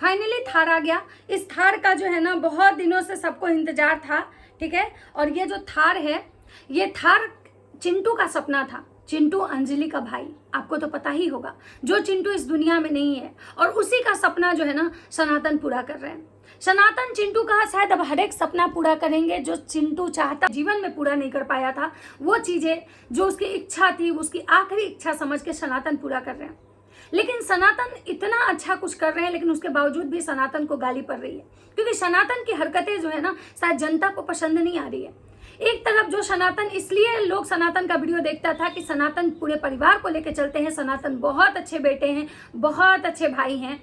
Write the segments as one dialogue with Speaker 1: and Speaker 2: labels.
Speaker 1: Finally Thar आ गया। इस थार का जो है ना बहुत दिनों से सबको इंतजार था, ठीक है। और ये जो थार है, ये थार चिंटू का सपना था। चिंटू अंजलि का भाई, आपको तो पता ही होगा, जो चिंटू इस दुनिया में नहीं है, और उसी का सपना जो है ना सनातन पूरा कर रहे हैं। सनातन चिंटू का शायद अब हर एक सपना पूरा करेंगे जो चिंटू चाहता, जीवन में पूरा नहीं कर पाया था। वो चीजें जो उसकी इच्छा थी, उसकी आखिरी इच्छा समझ के सनातन पूरा कर रहे हैं। लेकिन सनातन इतना अच्छा कुछ कर रहे हैं, लेकिन उसके बावजूद भी सनातन को गाली पड़ रही है, क्योंकि सनातन की हरकतें जो है ना शायद जनता को पसंद नहीं आ रही है। एक तरफ जो सनातन, इसलिए लोग सनातन का वीडियो देखता था कि सनातन पूरे परिवार को लेकर चलते हैं, सनातन बहुत अच्छे बेटे हैं, बहुत अच्छे भाई हैं,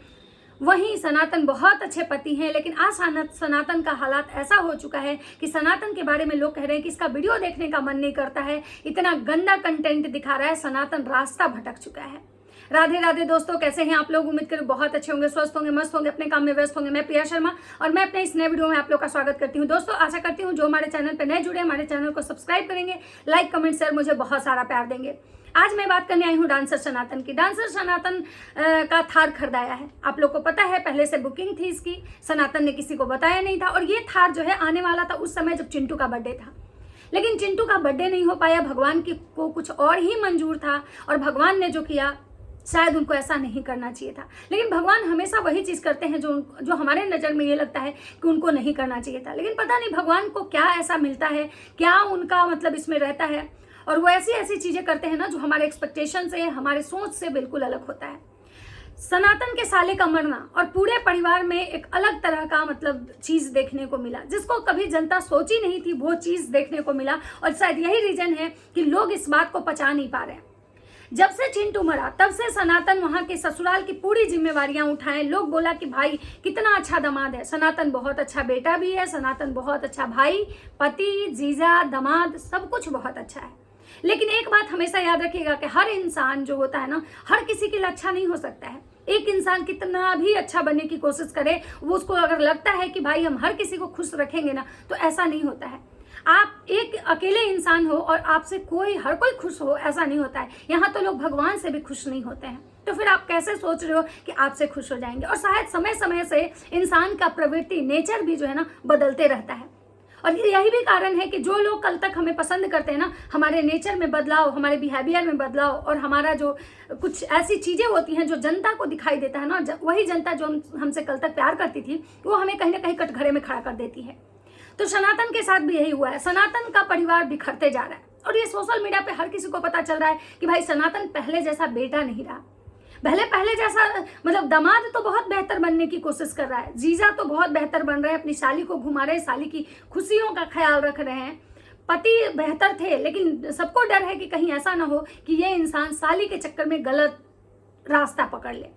Speaker 1: वहीं सनातन बहुत अच्छे पति हैं। लेकिन आज सनातन का हालात ऐसा हो चुका है कि सनातन के बारे में लोग कह रहे हैं कि इसका वीडियो देखने का मन नहीं करता है, इतना गंदा कंटेंट दिखा रहा है, सनातन रास्ता भटक चुका है। राधे राधे दोस्तों, कैसे हैं आप लोग? उम्मीद करूं बहुत अच्छे होंगे, स्वस्थ होंगे, मस्त होंगे, अपने काम में व्यस्त होंगे। मैं प्रिया शर्मा और मैं अपने इस नए वीडियो में आप लोग का स्वागत करती हूं। दोस्तों आशा करती हूं जो हमारे चैनल पे नए जुड़े, हमारे चैनल को सब्सक्राइब करेंगे, लाइक कमेंट शेयर, मुझे बहुत सारा प्यार देंगे। आज मैं बात करने आई हूँ डांसर सनातन की। डांसर सनातन का थार खरीदाया है, आप लोग को पता है, पहले से बुकिंग थी इसकी, सनातन ने किसी को बताया नहीं था। और ये थार जो है आने वाला था उस समय जब चिंटू का बर्थडे था, लेकिन चिंटू का बर्थडे नहीं हो पाया। भगवान को कुछ और ही मंजूर था, और भगवान ने जो किया शायद उनको ऐसा नहीं करना चाहिए था। लेकिन भगवान हमेशा वही चीज करते हैं जो हमारे नजर में ये लगता है कि उनको नहीं करना चाहिए था। लेकिन पता नहीं भगवान को क्या ऐसा मिलता है, क्या उनका मतलब इसमें रहता है, और वो ऐसी ऐसी चीजें करते हैं ना जो हमारे एक्सपेक्टेशन से, हमारे सोच से बिल्कुल अलग होता है। सनातन के साले का मरना और पूरे परिवार में एक अलग तरह का मतलब चीज देखने को मिला, जिसको कभी जनता सोची नहीं थी, वो चीज देखने को मिला। और शायद यही रीजन है कि लोग इस बात को पचा नहीं पा रहे हैं। जब से चिंटू मरा तब से सनातन वहां के ससुराल की पूरी जिम्मेवारियां उठाएं। लोग बोला कि भाई कितना अच्छा दामाद है, सनातन बहुत अच्छा बेटा भी है, सनातन बहुत अच्छा भाई, पति, जीजा, दामाद, सब कुछ बहुत अच्छा है। लेकिन एक बात हमेशा याद रखिएगा कि हर इंसान जो होता है ना, हर किसी के लिए अच्छा नहीं हो सकता है। एक इंसान कितना भी अच्छा बनने की कोशिश करे, वो उसको अगर लगता है कि भाई हम हर किसी को खुश रखेंगे ना, तो ऐसा नहीं होता है। आप एक अकेले इंसान हो और आपसे हर कोई खुश हो, ऐसा नहीं होता है। यहाँ तो लोग भगवान से भी खुश नहीं होते हैं, तो फिर आप कैसे सोच रहे हो कि आपसे खुश हो जाएंगे? और शायद समय समय से इंसान का प्रवृत्ति, नेचर भी जो है ना बदलते रहता है। और यही भी कारण है कि जो लोग कल तक हमें पसंद करते हैं ना, हमारे नेचर में बदलाव, हमारे बिहेवियर में बदलाव, और हमारा जो कुछ ऐसी चीजें होती हैं जो जनता को दिखाई देता है ना, वही जनता जो हमसे कल तक प्यार करती थी, वो हमें कहीं ना कहीं कटघरे में खड़ा कर देती है। तो सनातन के साथ भी यही हुआ है। सनातन का परिवार बिखरते जा रहा है, और ये सोशल मीडिया पे हर किसी को पता चल रहा है कि भाई सनातन पहले जैसा बेटा नहीं रहा। पहले जैसा मतलब दामाद तो बहुत बेहतर बनने की कोशिश कर रहा है, जीजा तो बहुत बेहतर बन रहे हैं, अपनी साली को घुमा रहे हैं, साली की खुशियों का ख्याल रख रहे हैं, पति बेहतर थे। लेकिन सबको डर है कि कहीं ऐसा ना हो कि ये इंसान साली के चक्कर में गलत रास्ता पकड़ ले।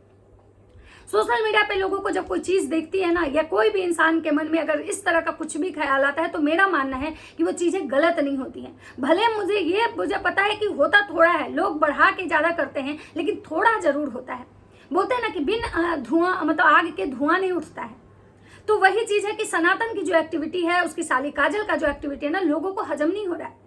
Speaker 1: सोशल मीडिया पे लोगों को जब कोई चीज देखती है ना, या कोई भी इंसान के मन में अगर इस तरह का कुछ भी ख्याल आता है, तो मेरा मानना है कि वो चीजें गलत नहीं होती हैं। भले मुझे पता है कि होता थोड़ा है, लोग बढ़ा के ज्यादा करते हैं, लेकिन थोड़ा जरूर होता है। बोलते हैं ना कि बिन धुआं मतलब आग के धुआं नहीं उठता है। तो वही चीज है कि सनातन की जो एक्टिविटी है, उसकी साली काजल का जो एक्टिविटी है ना, लोगों को हजम नहीं हो रहा है।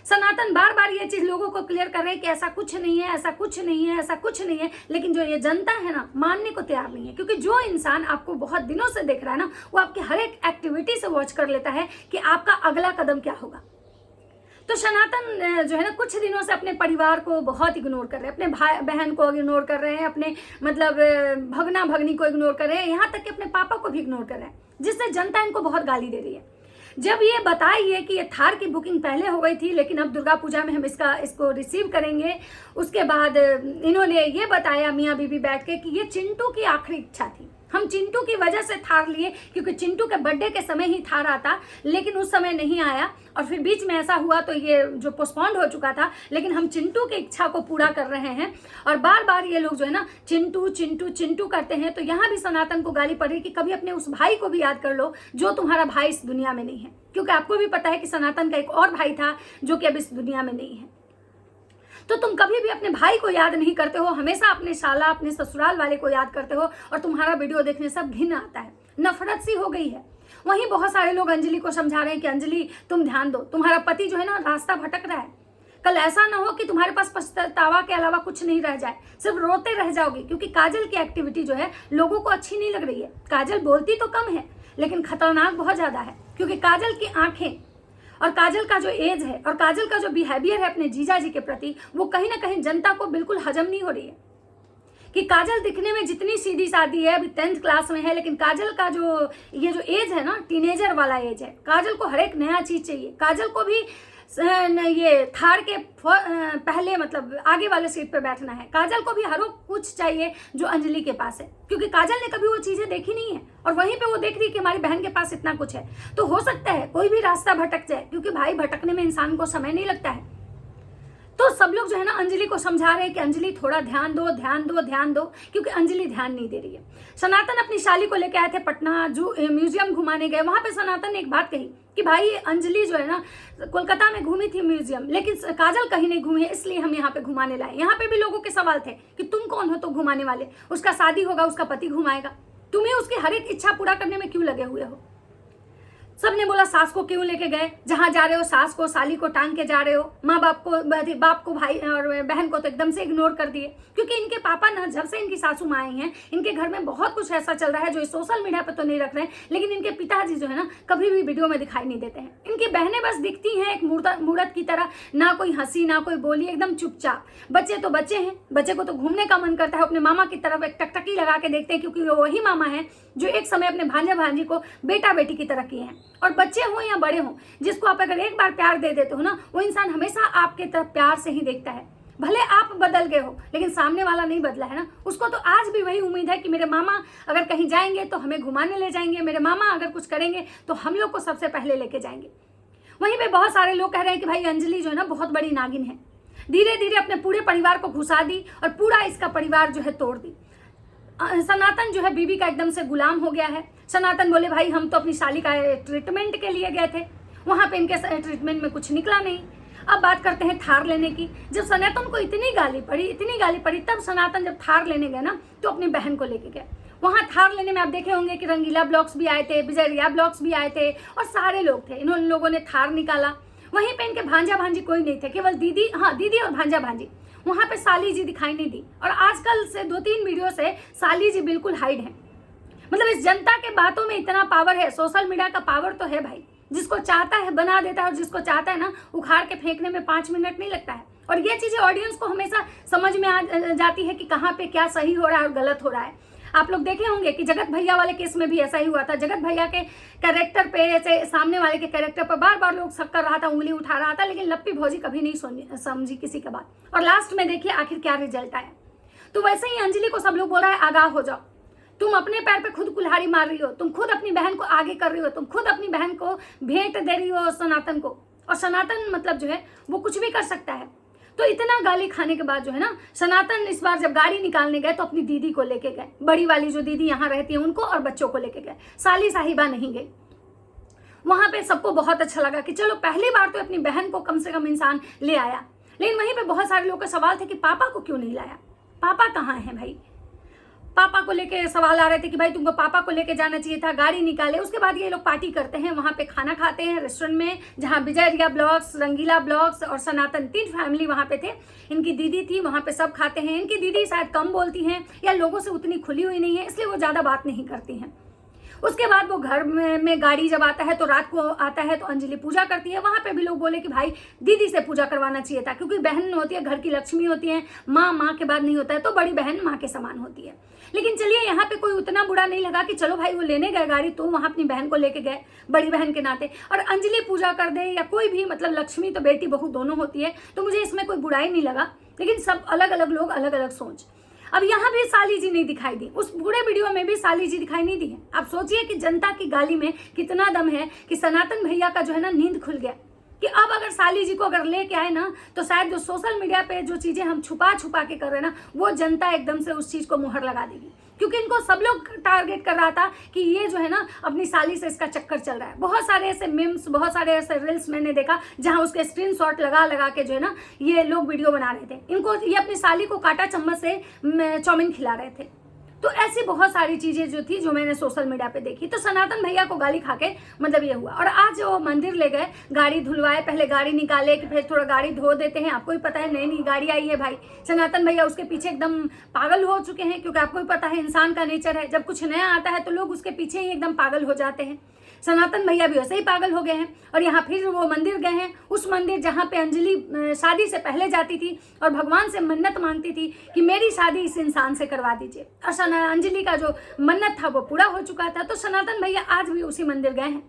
Speaker 1: सनातन बार बार ये चीज लोगों को क्लियर कर रहे हैं कि ऐसा कुछ नहीं है, ऐसा कुछ नहीं है, ऐसा कुछ नहीं है। लेकिन जो ये जनता है ना, मानने को तैयार नहीं है, क्योंकि जो इंसान आपको बहुत दिनों से देख रहा है ना, वो आपकी हर एक एक्टिविटी से वॉच कर लेता है कि आपका अगला कदम क्या होगा। तो सनातन जो है ना कुछ दिनों से अपने परिवार को बहुत इग्नोर कर रहे हैं, अपने भाई बहन को इग्नोर कर रहे हैं, अपने मतलब भगना भगनी को इग्नोर कर रहे हैं, यहाँ तक कि अपने पापा को भी इग्नोर कर रहे हैं, जिससे जनता इनको बहुत गाली दे रही है। जब ये बताइए कि ये थार की बुकिंग पहले हो गई थी, लेकिन अब दुर्गा पूजा में हम इसको रिसीव करेंगे, उसके बाद इन्होंने ये बताया मियाँ बीबी बैठ के कि ये चिंटू की आखिरी इच्छा थी। हम चिंटू की वजह से थार लिए, क्योंकि चिंटू के बर्थडे के समय ही थार आता, लेकिन उस समय नहीं आया, और फिर बीच में ऐसा हुआ तो ये जो पोस्टपोन्ड हो चुका था। लेकिन हम चिंटू की इच्छा को पूरा कर रहे हैं, और बार बार ये लोग जो है ना चिंटू चिंटू चिंटू करते हैं। तो यहाँ भी सनातन को गाली पड़ रही कि कभी अपने उस भाई को भी याद कर लो जो तुम्हारा भाई इस दुनिया में नहीं है, क्योंकि आपको भी पता है कि सनातन का एक और भाई था जो कि अब इस दुनिया में नहीं है। तो तुम कभी भी अपने भाई को याद नहीं करते हो, हमेशा अपने साला, अपने ससुराल वाले को याद करते हो, और तुम्हारा वीडियो देखने सब घिन आता है, नफरत सी हो गई है। वहीं बहुत सारे लोग अंजलि को समझा रहे हैं कि अंजलि तुम ध्यान दो, तुम्हारा पति जो है ना रास्ता भटक रहा है, कल ऐसा ना हो कि तुम्हारे पास पछतावा के अलावा कुछ नहीं रह जाए, सिर्फ रोते रह जाओगे। क्योंकि काजल की एक्टिविटी जो है लोगों को अच्छी नहीं लग रही है। काजल बोलती तो कम है लेकिन खतरनाक बहुत ज्यादा है, क्योंकि काजल की आंखें और काजल का जो एज है और काजल का जो बिहेवियर है अपने जीजा जी के प्रति, वो कहीं ना कहीं जनता को बिल्कुल हजम नहीं हो रही है। कि काजल दिखने में जितनी सीधी सादी है, अभी 10th क्लास में है, लेकिन काजल का जो ये जो एज है ना, टीनेजर वाला एज है। काजल को हर एक नया चीज चाहिए। काजल को भी ये थार के पहले मतलब आगे वाले सीट पे बैठना है। काजल को भी हर कुछ चाहिए जो अंजलि के पास है, क्योंकि काजल ने कभी वो चीजें देखी नहीं है और वहीं पे वो देख रही है कि हमारी बहन के पास इतना कुछ है। तो हो सकता है कोई भी रास्ता भटक जाए, क्योंकि भाई भटकने में इंसान को समय नहीं लगता है। तो सब लोग जो है ना अंजलि को समझा रहे हैं कि अंजलि थोड़ा ध्यान दो, ध्यान दो, ध्यान दो, क्योंकि अंजलि ध्यान नहीं दे रही है। सनातन अपनी शाली को लेकर आए थे पटना, जो म्यूजियम घुमाने गए। वहां पे सनातन ने एक बात कही कि भाई अंजलि जो है ना कोलकाता में घूमी थी म्यूजियम, लेकिन काजल कहीं नहीं घूमी है, इसलिए हम यहाँ पे घुमाने लाए। यहाँ पे भी लोगों के सवाल थे कि तुम कौन हो तो घुमाने वाले, उसका शादी होगा, उसका पति घुमाएगा, तुम्हें उसकी हर एक इच्छा पूरा करने में क्यों लगे हुए हो। सबने बोला सास को क्यों लेके गए, जहां जा रहे हो सास को साली को टांग के जा रहे हो, माँ बाप को भाई और बहन को तो एकदम से इग्नोर कर दिए। क्योंकि इनके पापा ना जब से इनकी सासू माँ आई हैं, इनके घर में बहुत कुछ ऐसा चल रहा है जो सोशल मीडिया पर तो नहीं रख रहे हैं, लेकिन इनके पिताजी जो है ना कभी भी वीडियो में दिखाई नहीं देते हैं। इनकी बहनें बस दिखती हैं एक मूर्त की तरह, ना कोई हंसी ना कोई बोली, एकदम चुपचाप। बच्चे तो बच्चे हैं, बच्चे को तो घूमने का मन करता है, अपने मामा की तरफ एक टकटकी लगा के देखते हैं, क्योंकि वो वही मामा है जो एक समय अपने भांजा भांजी को बेटा बेटी की तरह किए हैं। और बच्चे हो या बड़े हो, जिसको आप अगर एक बार प्यार दे देते हो ना, वो इंसान हमेशा आपके तरफ प्यार से ही देखता है। भले आप बदल गए हो, लेकिन सामने वाला नहीं बदला है ना, उसको तो आज भी वही उम्मीद है कि मेरे मामा अगर कहीं जाएंगे तो हमें घुमाने ले जाएंगे, मेरे मामा अगर कुछ करेंगे तो हम लोग को सबसे पहले लेके जाएंगे। वहीं पे बहुत सारे लोग कह रहे हैं कि भाई अंजलि जो है ना बहुत बड़ी नागिन है, धीरे धीरे अपने पूरे परिवार को घुसा दी और पूरा इसका परिवार जो है तोड़ दी। सनातन जो है बीबी का एकदम से गुलाम हो गया है। सनातन बोले भाई हम तो अपनी साली का ट्रीटमेंट के लिए गए थे, वहां पे इनके ट्रीटमेंट में कुछ निकला नहीं। अब बात करते हैं थार लेने की। जब सनातन को इतनी गाली पड़ी, तब सनातन जब थार लेने गए ना तो अपनी बहन को लेके गए। वहां थार लेने में आप देखे होंगे कि रंगीला ब्लॉग्स भी आए थे, विजय रिया ब्लॉग्स भी आए थे और सारे लोग थे। इन लोगों ने थार निकाला। वहीं पे इनके भांजा भांजी कोई नहीं थे, केवल दीदी और भांजा भांजी। वहां पे साली जी दिखाई नहीं दी। और आजकल से 2-3 वीडियो से साली जी बिल्कुल हाइड है। मतलब इस जनता के बातों में इतना पावर है, सोशल मीडिया का पावर तो है भाई। जिसको चाहता है बना देता है और जिसको चाहता है ना उखाड़ के फेंकने में 5 मिनट नहीं लगता है। और ये चीजें ऑडियंस को हमेशा समझ में आ जाती है कि कहाँ पे क्या सही हो रहा है और गलत हो रहा है। आप लोग देखे होंगे कि जगत भैया वाले केस में भी ऐसा ही हुआ था। जगत भैया के कैरेक्टर पे ऐसे सामने वाले के कैरेक्टर पर बार बार लोग शक कर रहा था, उंगली उठा रहा था, लेकिन लप्पी भौजी कभी नहीं समझी किसी का बात। और लास्ट में देखिए आखिर क्या रिजल्ट आया। तो वैसे ही अंजलि को सब लोग बोल रहा है आगाह हो जाओ, तुम अपने पैर पे खुद कुल्हाड़ी मार रही हो, तुम खुद अपनी बहन को आगे कर रही हो, तुम खुद अपनी बहन को भेंट दे रही हो सनातन को। और सनातन मतलब जो है वो कुछ भी कर सकता है। तो इतना गाली खाने के बाद जो है ना सनातन इस बार जब गाड़ी निकालने गए तो अपनी दीदी को लेके गए, बड़ी वाली जो दीदी यहाँ रहती है उनको और बच्चों को लेके गए। साली साहिबा नहीं गई। वहां पे सबको बहुत अच्छा लगा कि चलो पहली बार तो अपनी बहन को कम से कम इंसान ले आया। लेकिन वहीं पे बहुत सारे लोगों का सवाल थे कि पापा को क्यों नहीं लाया, पापा कहाँ है भाई। पापा को लेके सवाल आ रहे थे कि भाई तुमको पापा को लेके जाना चाहिए था, गाड़ी निकाले। उसके बाद ये लोग पार्टी करते हैं, वहां पे खाना खाते हैं रेस्टोरेंट में, जहां विजय रिया ब्लॉग्स, रंगीला ब्लॉग्स और सनातन 3 फैमिली वहां पे थे। इनकी दीदी थी, वहां पे सब खाते हैं। इनकी दीदी शायद कम बोलती हैं या लोगों से उतनी खुली हुई नहीं है, इसलिए वो ज्यादा बात नहीं करती हैं। उसके बाद वो घर में गाड़ी जब आता है तो रात को आता है तो अंजलि पूजा करती है। वहां पे भी लोग बोले कि भाई दीदी से पूजा करवाना चाहिए था, क्योंकि बहन होती है, घर की लक्ष्मी होती है, माँ के बाद नहीं होता है, तो बड़ी बहन माँ के समान होती है। लेकिन चलिए यहाँ पे कोई उतना बुरा नहीं लगा कि चलो भाई वो लेने गए गाड़ी तो वहां अपनी बहन को लेके गए बड़ी बहन के नाते। और अंजलि पूजा कर दे या कोई भी, मतलब लक्ष्मी तो बेटी बहू दोनों होती है, तो मुझे इसमें कोई बुराई नहीं लगा। लेकिन सब अलग अलग लोग अलग अलग सोच। अब यहाँ भी साली जी नहीं दिखाई दी, उस पूरे वीडियो में भी साली जी दिखाई नहीं दी है। आप सोचिए कि जनता की गाली में कितना दम है कि सनातन भैया का जो है ना नींद खुल गया कि अब अगर साली जी को अगर लेके आए ना तो शायद जो सोशल मीडिया पे जो चीजें हम छुपा के कर रहे हैं ना, वो जनता एकदम से उस चीज को मुहर लगा देगी। क्योंकि इनको सब लोग टारगेट कर रहा था कि ये जो है ना अपनी साली से इसका चक्कर चल रहा है। बहुत सारे ऐसे मीम्स, बहुत सारे ऐसे रील्स मैंने देखा जहां उसके स्क्रीनशॉट लगा के जो है ना ये लोग वीडियो बना रहे थे। इनको ये अपनी साली को काटा चम्मच से चाउमीन खिला रहे थे। तो ऐसी बहुत सारी चीज़ें जो थी जो मैंने सोशल मीडिया पे देखी। तो सनातन भैया को गाली खा के मतलब ये हुआ। और आज वो मंदिर ले गए, गाड़ी धुलवाए, पहले गाड़ी निकाले कि फिर थोड़ा गाड़ी धो देते हैं। आपको भी पता है नई नई गाड़ी आई है भाई, सनातन भैया उसके पीछे एकदम पागल हो चुके हैं, क्योंकि आपको भी पता है इंसान का नेचर है, जब कुछ नया आता है तो लोग उसके पीछे ही एकदम पागल हो जाते हैं। सनातन भैया भी वैसे ही पागल हो गए हैं। और यहाँ फिर वो मंदिर गए हैं, उस मंदिर जहाँ पे अंजलि शादी से पहले जाती थी और भगवान से मन्नत मांगती थी कि मेरी शादी इस इंसान से करवा दीजिए, और अंजलि का जो मन्नत था वो पूरा हो चुका था। तो सनातन भैया आज भी उसी मंदिर गए हैं,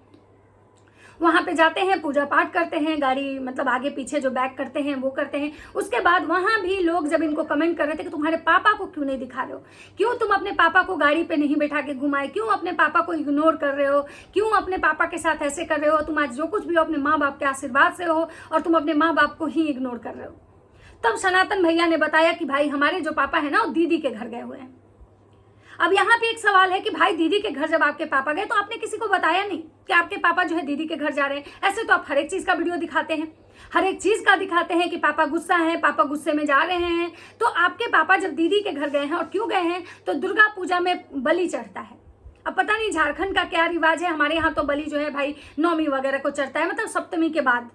Speaker 1: वहाँ पे जाते हैं, पूजा पाठ करते हैं, गाड़ी मतलब आगे पीछे जो बैक करते हैं वो करते हैं। उसके बाद वहाँ भी लोग जब इनको कमेंट कर रहे थे कि तुम्हारे पापा को क्यों नहीं दिखा रहे हो, क्यों तुम अपने पापा को गाड़ी पे नहीं बैठा के घुमाए, क्यों अपने पापा को इग्नोर कर रहे हो, क्यों अपने पापा के साथ ऐसे कर रहे हो, तुम आज जो कुछ भी हो अपने माँ बाप के आशीर्वाद से हो और तुम अपने माँ बाप को ही इग्नोर कर रहे हो। तब सनातन भैया ने बताया कि भाई हमारे जो पापा है ना वो दीदी के घर गए हुए हैं। अब यहाँ पे एक सवाल है कि भाई दीदी के घर जब आपके पापा गए तो आपने किसी को बताया नहीं कि आपके पापा जो है दीदी के घर जा रहे हैं। ऐसे तो आप हर एक चीज का वीडियो दिखाते हैं, हर एक चीज का दिखाते हैं कि पापा गुस्सा है, पापा गुस्से में जा रहे हैं। तो आपके पापा जब दीदी के घर गए हैं, और क्यों गए हैं, तो दुर्गा पूजा में बलि चढ़ता है। अब पता नहीं झारखंड का क्या रिवाज है, हमारे यहाँ तो बलि जो है भाई नौमी वगैरह को चढ़ता है, मतलब सप्तमी के बाद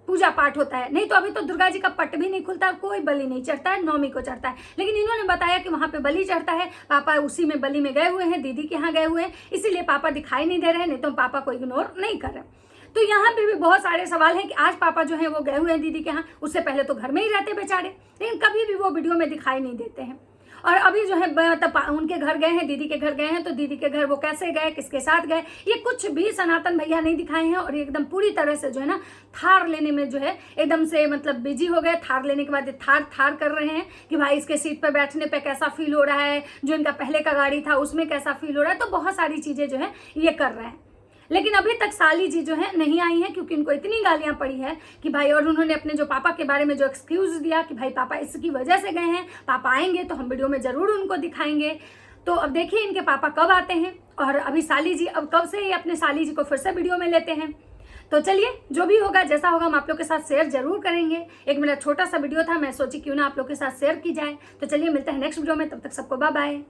Speaker 1: पूजा पाठ होता है। नहीं तो अभी तो दुर्गा जी का पट भी नहीं खुलता, कोई बलि नहीं चढ़ता है, नौमी को चढ़ता है। लेकिन इन्होंने बताया कि वहां पे बलि चढ़ता है, पापा उसी में बलि में गए हुए हैं, दीदी के यहाँ गए हुए हैं, इसीलिए पापा दिखाई नहीं दे रहे हैं, नहीं तो पापा को इग्नोर नहीं कर रहे। तो यहाँ पे भी बहुत सारे सवाल हैं कि आज पापा जो है वो गए हुए हैं दीदी के यहाँ, उससे पहले तो घर में ही रहते बेचारे, लेकिन कभी भी वो वीडियो में दिखाई नहीं देते हैं। और अभी जो है मतलब उनके घर गए हैं, दीदी के घर गए हैं, तो दीदी के घर वो कैसे गए, किसके साथ गए, ये कुछ भी सनातन भैया नहीं दिखाए हैं। और एकदम पूरी तरह से जो है ना थार लेने में जो है एकदम से मतलब बिजी हो गए। थार लेने के बाद थार कर रहे हैं कि भाई इसके सीट पर बैठने पे कैसा फील हो रहा है, जो इनका पहले का गाड़ी था उसमें कैसा फील हो रहा है। तो बहुत सारी चीजें जो है ये कर रहे हैं। लेकिन अभी तक साली जी जो है नहीं आई हैं, क्योंकि उनको इतनी गालियां पड़ी है कि भाई, और उन्होंने अपने जो पापा के बारे में जो एक्सक्यूज दिया कि भाई पापा इसकी वजह से गए हैं, पापा आएंगे तो हम वीडियो में जरूर उनको दिखाएंगे। तो अब देखिए इनके पापा कब आते हैं। और अभी साली जी अब कब से अपने साली जी को फिर से वीडियो में लेते हैं। तो चलिए जो भी होगा जैसा होगा हम आप लोग के साथ शेयर जरूर करेंगे। एक मेरा छोटा सा वीडियो था, मैं सोची क्यों ना आप लोग के साथ शेयर की जाए। तो चलिए मिलते हैं नेक्स्ट वीडियो में, तब तक सबको बाय बाय।